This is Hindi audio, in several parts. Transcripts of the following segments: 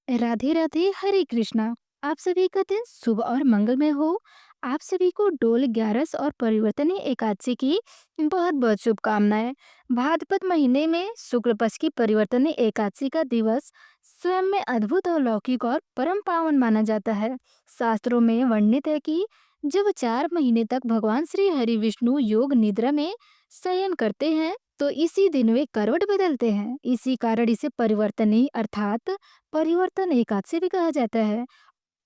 राधे राधे, हरे कृष्णा। आप सभी का दिन शुभ और मंगलमय हो। आप सभी को डोल 11 और परिवर्तनीय एकादशी की बहुत बहुत शुभकामनाएं। भाद्रपद महीने में शुक्ल पक्ष की परिवर्तनीय एकादशी का दिवस स्वयं में अद्भुत और लौकिक और परम पावन माना जाता है। शास्त्रों में वर्णित है कि जब 4 महीने तक भगवान श्री हरि विष्णु योग निद्रा में शयन करते हैं तो इसी दिन वे करवट बदलते हैं। इसी कारण इसे परिवर्तनीय अर्थात परिवर्तन एकादशी भी कहा जाता है।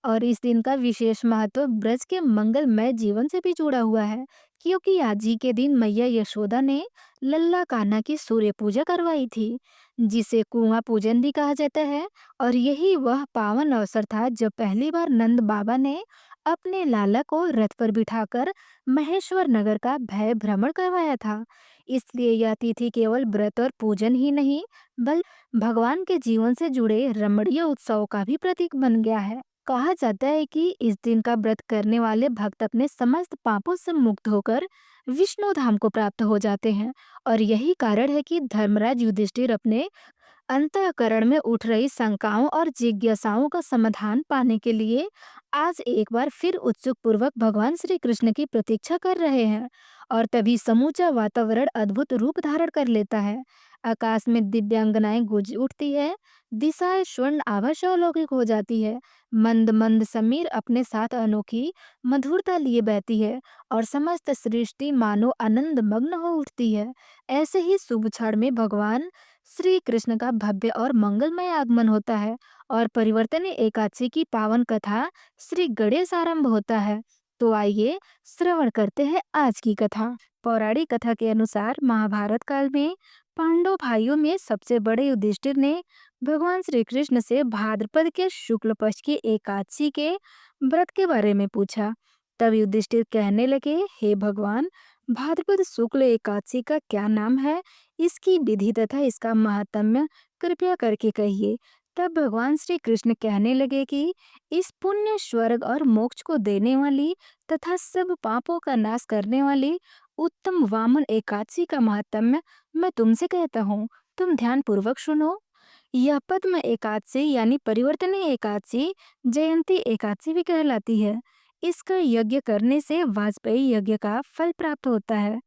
और इस दिन का विशेष महत्व ब्रज के मंगलमय जीवन से भी जुड़ा हुआ है, क्योंकि आज ही के दिन मैया यशोदा ने लल्ला कान्हा की सूर्य पूजा करवाई थी, जिसे कुआं पूजन भी कहा जाता है। और यही वह पावन अवसर था जब पहली बार नंद बाबा ने अपने लाला को रथ पर बिठाकर महेश्वर नगर का भय भ्रमण करवाया था। इसलिए यह तिथि केवल व्रत और पूजन ही नहीं, बल्कि भगवान के जीवन से जुड़े रमणीय उत्सव का भी प्रतीक बन गया है। कहा जाता है कि इस दिन का व्रत करने वाले भक्त अपने समस्त पापों से मुक्त होकर विष्णु धाम को प्राप्त हो जाते हैं। और यही कारण है कि धर्मराज युधिष्ठिर अपने अंतःकरण में उठ रही शंकाओं और जिज्ञासाओं का समाधान पाने के लिए आज एक बार फिर उत्सुक पूर्वक भगवान श्री कृष्ण की प्रतीक्षा कर रहे हैं। और तभी समूचा वातावरण अद्भुत रूप धारण कर लेता है। आकाश में दिव्यांगनाएं गूंज उठती है, दिशाएं स्वर्ण आभा से अलौकिक हो जाती है, मंद मंद समीर अपने साथ अनोखी मधुरता लिए बहती है, और समस्त सृष्टि मानो आनंद मग्न हो उठती है। ऐसे ही शुभ क्षण में भगवान श्री कृष्ण का भव्य और मंगलमय आगमन होता है और परिवर्तनीय एकादशी की पावन कथा श्री गणेश आरंभ होता है। तो आइए श्रवण करते हैं आज की कथा। पौराणिक कथा के अनुसार महाभारत काल में पांडव भाइयों में सबसे बड़े युधिष्ठिर ने भगवान श्री कृष्ण से भाद्रपद के शुक्ल पक्ष की एकादशी के व्रत के बारे में पूछा। तब युधिष्ठिर कहने लगे, हे भगवान, भाद्रपद शुक्ल एकादशी का क्या नाम है? इसकी विधि तथा इसका महात्म्य कृपया करके कहिए। तब भगवान श्री कृष्ण कहने लगे कि इस पुण्य स्वर्ग और मोक्ष को देने वाली तथा सब पापों का नाश करने वाली उत्तम वामन एकादशी का महात्म्य मैं तुमसे कहता हूँ। तुम ध्यान पूर्वक सुनो। यह पद्म एकादशी यानी परिवर्तनीय एकादशी जयंती एकादशी भी कहलाती है। इसका यज्ञ करने से वाजपेयी यज्ञ का फल प्राप्त होता है।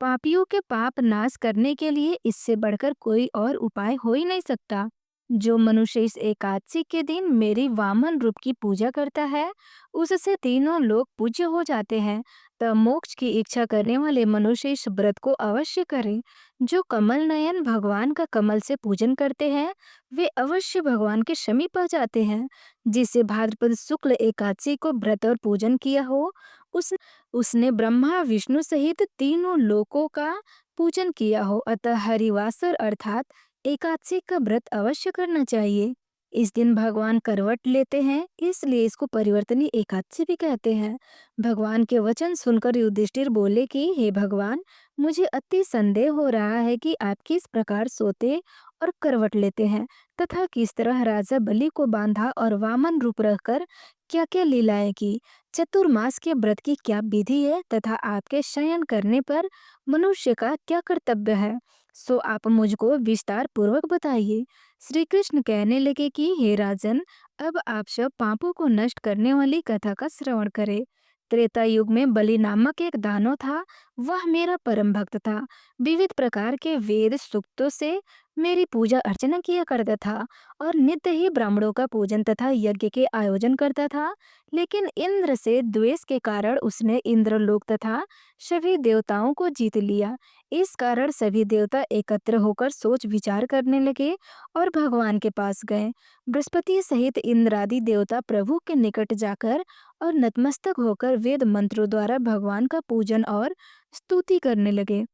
पापियों के पाप नाश करने के लिए इससे बढ़कर कोई और उपाय हो ही नहीं सकता। जो मनुष्य इस एकादशी के दिन मेरी वामन रूप की पूजा करता है, उससे तीनों लोग पूज्य हो जाते हैं। तब मोक्ष की इच्छा करने वाले मनुष्य इस व्रत को अवश्य करें। जो कमल नयन भगवान का कमल से पूजन करते हैं, वे अवश्य भगवान के समीप आ जाते हैं। जिसे भाद्रपद शुक्ल एकादशी को व्रत और पूजन किया हो, उस उसने ब्रह्मा विष्णु सहित तीनों लोकों का पूजन किया हो। अतः हरिवासर अर्थात एकादशी का व्रत अवश्य करना चाहिए। इस दिन भगवान करवट लेते हैं, इसलिए इसको परिवर्तनीय एकादशी भी कहते हैं। भगवान के वचन सुनकर युधिष्ठिर बोले कि हे भगवान, मुझे अति संदेह हो रहा है कि आप किस प्रकार सोते और करवट लेते हैं, तथा किस तरह राजा बलि को बांधा और वामन रूप रखकर क्या क्या लीलाएं की। चतुर्मास के व्रत की क्या विधि है तथा आपके शयन करने पर मनुष्य का क्या कर्तव्य है, सो आप मुझको विस्तार पूर्वक बताइए। श्री कृष्ण कहने लगे कि हे राजन, अब आप सब पापों को नष्ट करने वाली कथा का श्रवण करें। त्रेता युग में बलि नामक एक दानव था। वह मेरा परम भक्त था। विविध प्रकार के वेद सूक्तों से मेरी पूजा अर्चना किया करता था और नित्य ही ब्राह्मणों का पूजन तथा यज्ञ के आयोजन करता था। लेकिन इंद्र से द्वेष के कारण उसने इंद्रलोक तथा सभी देवताओं को जीत लिया। इस कारण सभी देवता एकत्र होकर सोच विचार करने लगे और भगवान के पास गए। बृहस्पति सहित इंद्रादि देवता प्रभु के निकट जाकर और नतमस्तक होकर वेद मंत्रों द्वारा भगवान का पूजन और स्तुति करने लगे।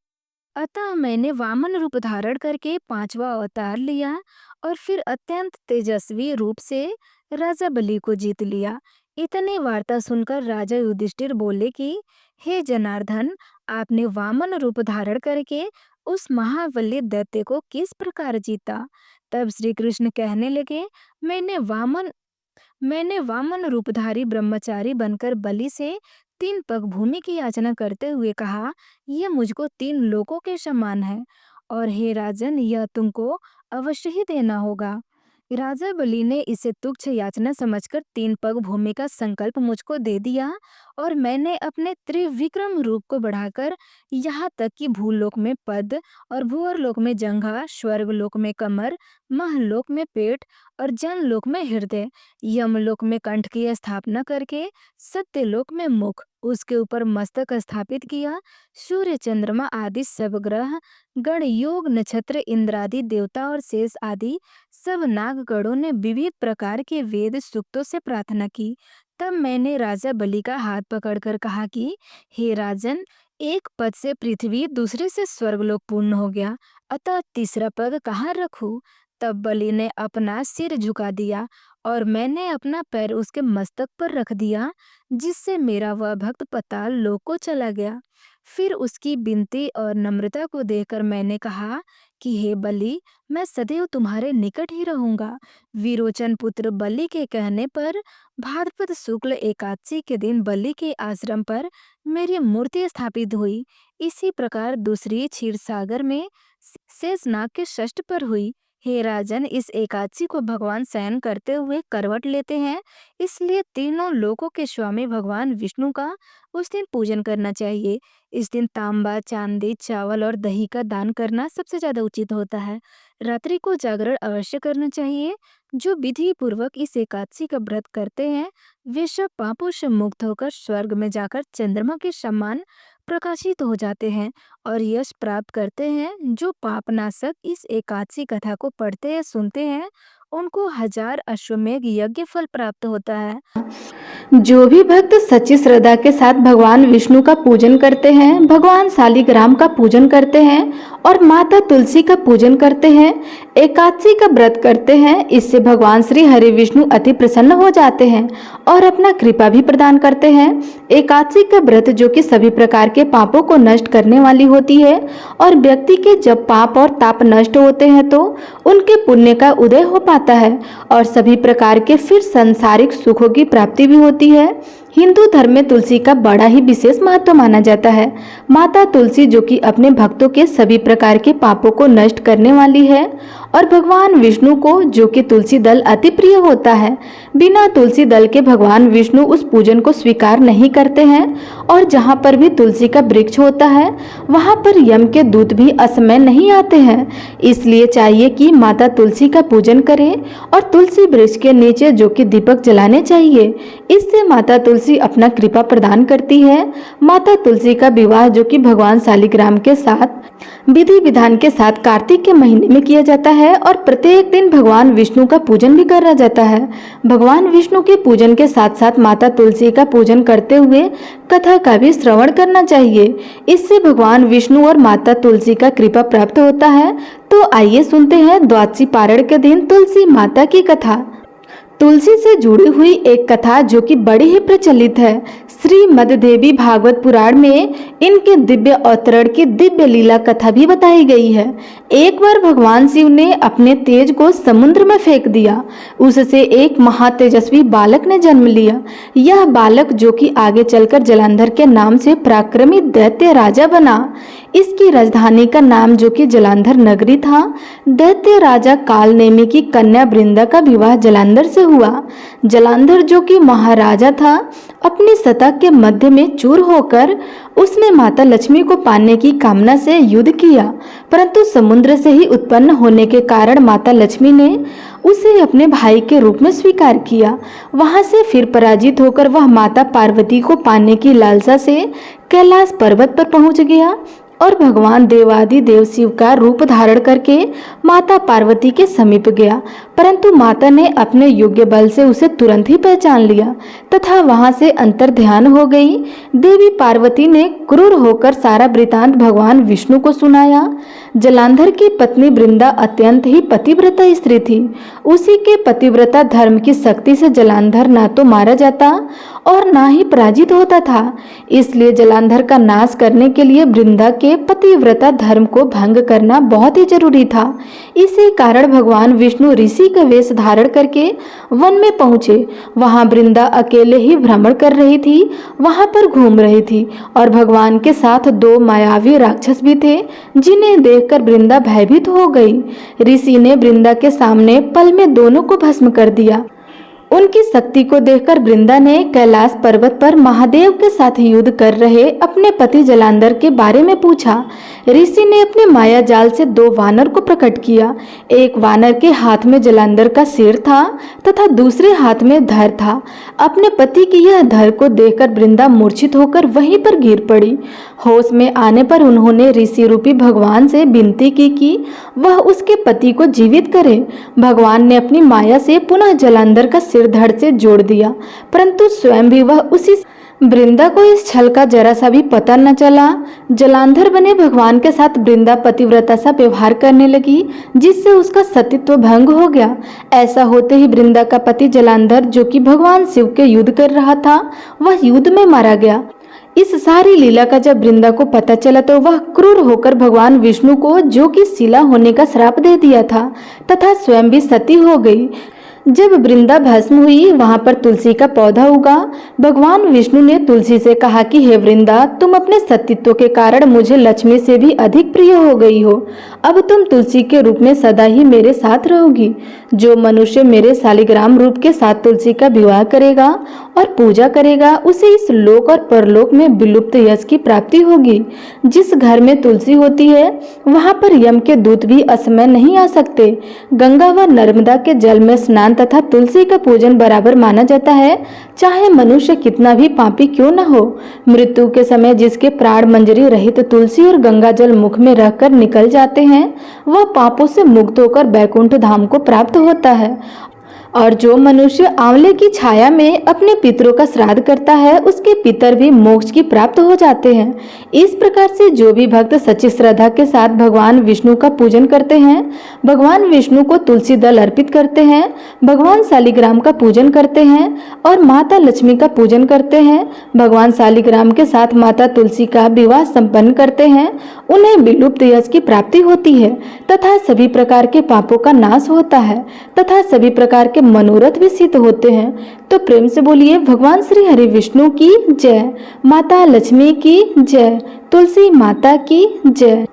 अतः मैंने वामन रूप धारण करके पांचवा अवतार लिया और फिर अत्यंत तेजस्वी रूप से राजा बलि को जीत लिया। इतनी वार्ता सुनकर राजा युधिष्ठिर बोले कि हे जनार्दन, आपने वामन रूप धारण करके उस महाबली दैत्य को किस प्रकार जीता? तब श्री कृष्ण कहने लगे, मैंने वामन रूपधारी ब्रह्मचारी बनकर बलि से 3 पग भूमि की याचना करते हुए कहा, यह मुझको 3 लोकों के समान है और हे राजन, यह तुमको अवश्य ही देना होगा। राजा बलि ने इसे तुच्छ याचना समझकर 3 पग भूमि का संकल्प मुझको दे दिया और मैंने अपने त्रिविक्रम रूप को बढ़ाकर यहाँ तक कि भूलोक में पद और भूअरलोक में जंघा, स्वर्गलोक में कमर, महलोक में पेट और जनलोक में हृदय, यमलोक में कंठ की स्थापना करके सत्यलोक में मुख, उसके ऊपर मस्तक स्थापित किया। सूर्य, चंद्रमा आदि सब ग्रह, गण, योग, नक्षत्र, इंद्रादि देवता और शेष आदि सब नागगणों ने विविध प्रकार के वेद सूक्तों से प्रार्थना की। तब मैंने राजा बलि का हाथ पकड़कर कहा कि हे राजन, एक पद से पृथ्वी, दूसरे से स्वर्गलोक पूर्ण हो गया, अतः तीसरा पद कहाँ रखूं? तब बलि ने अपना सिर झुका दिया और मैंने अपना पैर उसके मस्तक पर रख दिया, जिससे मेरा वह भक्त पाताल लोक को चला गया। फिर उसकी विनती और नम्रता को देखकर मैंने कहा कि हे बलि, मैं सदैव तुम्हारे निकट ही रहूंगा। विरोचन पुत्र बलि के कहने पर भाद्रपद शुक्ल एकादशी के दिन बलि के आश्रम पर मेरी मूर्ति स्थापित हुई। इसी प्रकार दूसरी क्षीर सागर में शेषनाग के षष्ठ पर हुई। हे राजन, इस एकादशी को भगवान शयन करते हुए करवट लेते हैं, इसलिए तीनों लोकों के स्वामी भगवान विष्णु का उस दिन पूजन करना चाहिए। इस दिन तांबा, चांदी, चावल और दही का दान करना सबसे ज्यादा उचित होता है। रात्रि को जागरण अवश्य करना चाहिए। जो विधि पूर्वक इस एकादशी का व्रत करते हैं, वे सब पापों से मुक्त होकर स्वर्ग में जाकर चंद्रमा के समान प्रकाशित हो जाते हैं और यश प्राप्त करते हैं। जो पापनाशक इस एकादशी कथा को पढ़ते या सुनते हैं, उनको 1000 अश्वमेघ यज्ञ फल प्राप्त होता है। जो भी भक्त सच्ची श्रद्धा के साथ भगवान विष्णु का पूजन करते हैं, भगवान शालिग्राम का पूजन करते हैं और माता तुलसी का पूजन करते हैं, एकादशी का व्रत करते हैं, इससे भगवान श्री हरि विष्णु अति प्रसन्न हो जाते हैं और अपना कृपा भी प्रदान करते हैं। एकादशी का व्रत जो कि सभी प्रकार के पापों को नष्ट करने वाली होती है और व्यक्ति के जब पाप और ताप नष्ट होते हैं तो उनके पुण्य का उदय हो पाता है और सभी प्रकार के फिर सांसारिक सुखों की प्राप्ति भी होती है। हिंदू धर्म में तुलसी का बड़ा ही विशेष महत्व माना जाता है। माता तुलसी जो कि अपने भक्तों के सभी प्रकार के पापों को नष्ट करने वाली है और भगवान विष्णु को जो कि तुलसी दल अति प्रिय होता है। बिना तुलसी दल के भगवान विष्णु उस पूजन को स्वीकार नहीं करते हैं और जहाँ पर भी तुलसी का वृक्ष होता है वहाँ पर यम के दूत भी असमय नहीं आते हैं। इसलिए चाहिए कि माता तुलसी का पूजन करें और तुलसी वृक्ष के नीचे जो कि दीपक जलाने चाहिए। इससे माता तुलसी अपना कृपा प्रदान करती है। माता तुलसी का विवाह जो कि भगवान शालिग्राम के साथ विधि विधान के साथ कार्तिक के महीने में किया जाता है और प्रत्येक दिन भगवान विष्णु का पूजन भी करा जाता है। भगवान विष्णु के पूजन के साथ साथ माता तुलसी का पूजन करते हुए कथा का भी श्रवण करना चाहिए। इससे भगवान विष्णु और माता तुलसी का कृपा प्राप्त होता है। तो आइए सुनते हैं द्वादशी पारण के दिन तुलसी माता की कथा। तुलसी से जुड़ी हुई एक कथा जो कि बड़ी ही प्रचलित है। श्रीमद् देवी भागवत पुराण में इनके दिव्य अवतरण की दिव्य लीला कथा भी बताई गई है। एक बार भगवान शिव ने अपने तेज को समुद्र में फेंक दिया। उससे एक महातेजस्वी बालक ने जन्म लिया। यह बालक जो कि आगे चलकर जलांधर के नाम से पराक्रमी दैत्य राजा बना। इसकी राजधानी का नाम जो कि जलांधर नगरी था। दैत्य राजा कालनेमी की कन्या वृंदा का विवाह जलांधर से हुआ। जलांधर जो कि महाराजा था, अपनी सत्ता के मध्य में चूर होकर उसने माता लक्ष्मी को पाने की कामना से युद्ध किया, परंतु समुद्र से ही उत्पन्न होने के कारण माता लक्ष्मी ने उसे अपने भाई के रूप में स्वीकार किया। वहां से फिर पराजित होकर वह माता पार्वती को पाने की लालसा से कैलाश पर्वत पर पहुंच गया और भगवान देवादि देव शिव का रूप धारण करके माता पार्वती के समीप गया, परंतु माता ने अपने योग्य बल से उसे तुरंत ही पहचान लिया तथा वहां से अंतर ध्यान हो गई। देवी पार्वती ने क्रूर होकर सारा वृतांत भगवान विष्णु को सुनाया। जलांधर की पत्नी वृंदा अत्यंत ही पतिव्रता स्त्री थी। उसी के पतिव्रता धर्म की शक्ति से जलांधर ना तो मारा जाता और ना ही पराजित होता था। इसलिए जलांधर का नाश करने के लिए वृंदा के के पतिव्रता धर्म को भंग करना बहुत ही जरूरी था। इसी कारण भगवान विष्णु ऋषि का वेश धारण करके वन में पहुंचे। वहां वृंदा अकेले ही भ्रमण कर रही थी, वहां पर घूम रही थी और भगवान के साथ दो मायावी राक्षस भी थे, जिन्हें देखकर वृंदा भयभीत हो गई। ऋषि ने वृंदा के सामने पल में दोनों को भस्म कर दिया। उनकी शक्ति को देखकर वृंदा ने कैलाश पर्वत पर महादेव के साथ युद्ध कर रहे अपने पति जलांधर के बारे में पूछा। ऋषि ने अपने माया जाल से दो वानर को प्रकट किया। एक वानर के हाथ में जलांधर का सिर था तथा दूसरे हाथ में धर था। अपने पति की यह धर को देखकर वृंदा मूर्छित होकर वहीं पर गिर पड़ी। होश में आने पर उन्होंने ऋषि रूपी भगवान से विनती की कि वह उसके पति को जीवित करे। भगवान ने अपनी माया से पुनः जलांधर का सिर धड़ से जोड़ दिया, परंतु स्वयं भी वह उसी। वृंदा को इस छल का जरा सा भी पता न चला। जलांधर बने भगवान के साथ वृंदा पतिव्रता सा व्यवहार करने लगी, जिससे उसका सतीत्व भंग हो गया। ऐसा होते ही वृंदा का पति जलांधर, जो कि भगवान शिव के युद्ध कर रहा था, वह युद्ध में मारा गया। इस सारी लीला का जब वृंदा को पता चला तो वह क्रूर होकर भगवान विष्णु को, जो कि शिला होने का श्राप दे दिया था, तथा स्वयं भी सती हो गई। जब वृंदा भस्म हुई, वहां पर तुलसी का पौधा उगा। भगवान विष्णु ने तुलसी से कहा कि हे वृंदा, तुम अपने सतीत्व के कारण मुझे लक्ष्मी से भी अधिक प्रिय हो गई हो। अब तुम तुलसी के रूप में सदा ही मेरे साथ रहोगी। जो मनुष्य मेरे शालिग्राम रूप के साथ तुलसी का विवाह करेगा और पूजा करेगा, उसे इस लोक और परलोक में विलुप्त यश की प्राप्ति होगी। जिस घर में तुलसी होती है, वहां पर यम के दूत भी असमय नहीं आ सकते। गंगा व नर्मदा के जल में स्नान तथा तुलसी का पूजन बराबर माना जाता है, चाहे मनुष्य कितना भी पापी क्यों न हो। मृत्यु के समय जिसके प्राण मंजरी रहित तुलसी और गंगा जल मुख में रखकर निकल जाते हैं, वह पापों से मुक्त होकर बैकुंठ धाम को प्राप्त होता है। और जो मनुष्य आंवले की छाया में अपने पितरों का श्राद्ध करता है, उसके पितर भी मोक्ष की प्राप्त हो जाते हैं। इस प्रकार से जो भी भक्त सच्ची श्रद्धा के साथ भगवान विष्णु का पूजन करते हैं, भगवान विष्णु को तुलसी दल अर्पित करते हैं, भगवान शालिग्राम का पूजन करते हैं और माता लक्ष्मी का पूजन करते हैं, भगवान शालिग्राम के साथ माता तुलसी का विवाह संपन्न करते हैं, उन्हें विलुप्त यश की प्राप्ति होती है तथा सभी प्रकार के पापों का नाश होता है तथा सभी प्रकार के मनोरथ भी सिद्ध होते हैं। तो प्रेम से बोलिए भगवान श्री हरि विष्णु की जय, माता लक्ष्मी की जय, तुलसी माता की जय।